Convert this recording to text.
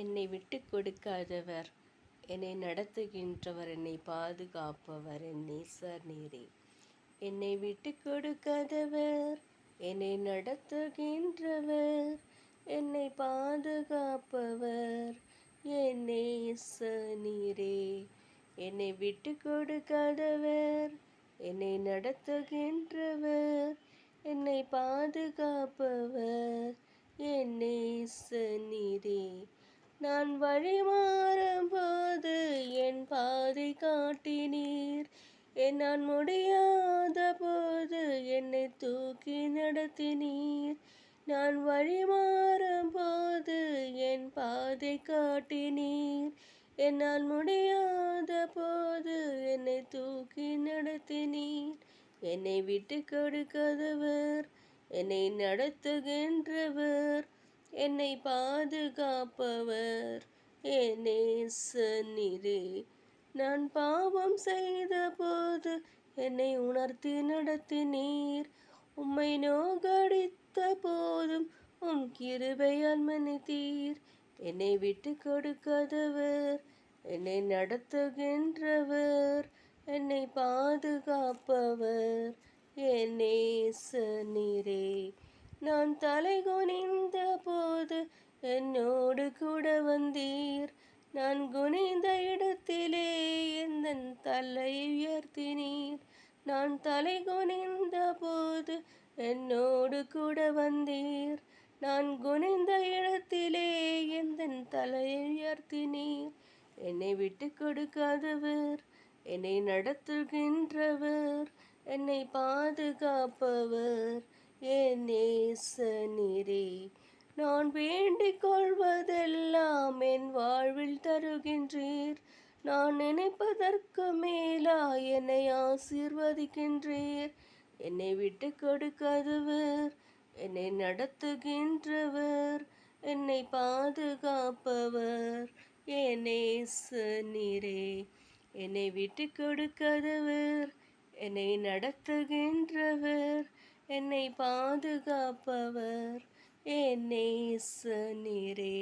என்னை விட்டுக் கொடுக்காதவர், என்னை நடத்துகின்றவர், என்னை பாதுகாப்பவர் என் நேசர் நீரே. என்னை விட்டுக் கொடுக்காதவர், என்னை நடத்துகின்றவர், என்னை பாதுகாப்பவர் என் நேசர் நீரே. என்னை விட்டுக் கொடுக்காதவர், என்னை நடத்துகின்றவர், என்னை பாதுகாப்பவர் என் நேசர் நீரே. நான் வழி மாறும்போது என் பாதை காட்டினீர், என்னால் முடியாத போது என்னை தூக்கி நடத்தினீர். நான் வழி மாறும்போது என் பாதை காட்டினீர், என்னால் முடியாத போது என்னை தூக்கி நடத்தினீர். என்னை விட்டு கொடுக்காதவர், என்னை நடத்துகின்றவர், என்னை பாதுகாப்பவர் என் நேசர் நீரே. நான் பாவம் செய்த போது என்னை உணர்த்தி நடத்தினீர், உம்மை நோகடித்த போதும் உம் கிருபையால் மன்னித்தீர். என்னை விட்டு கொடுக்காதவர், என்னை நடத்துகின்றவர், என்னை பாதுகாப்பவர் என் நேசர் நீரே. நான் தலை குனிந்த போது என்னோடு கூட வந்தீர், நான் குனிந்த இடத்திலே எந்தன் தலை உயர்த்தினீர். நான் தலை குனிந்த போது என்னோடு கூட வந்தீர், நான் குனிந்த இடத்திலே எந்தன் தலையை உயர்த்தினீர். என்னை விட்டு கொடுக்காதவர், என்னை நடத்துகின்றவர், என்னை பாதுகாப்பவர் என் நேசர் நீரே. நான் வேண்டிக் கொள்வதெல்லாம் என் வாழ்வில் தருகின்றீர், நான் நினைப்பதற்கு மேலாய் என்னை ஆசீர்வதிக்கின்றீர். என்னை விட்டு கொடுக்காதவர், என்னை நடத்துகின்றவர், என்னை பாதுகாப்பவர் என் நேசர் நீரே. என்னை விட்டு கொடுக்காதவர், என்னை நடத்துகின்றவர், என்னை பாதுகாப்பவர் என் நேசர் நீரே.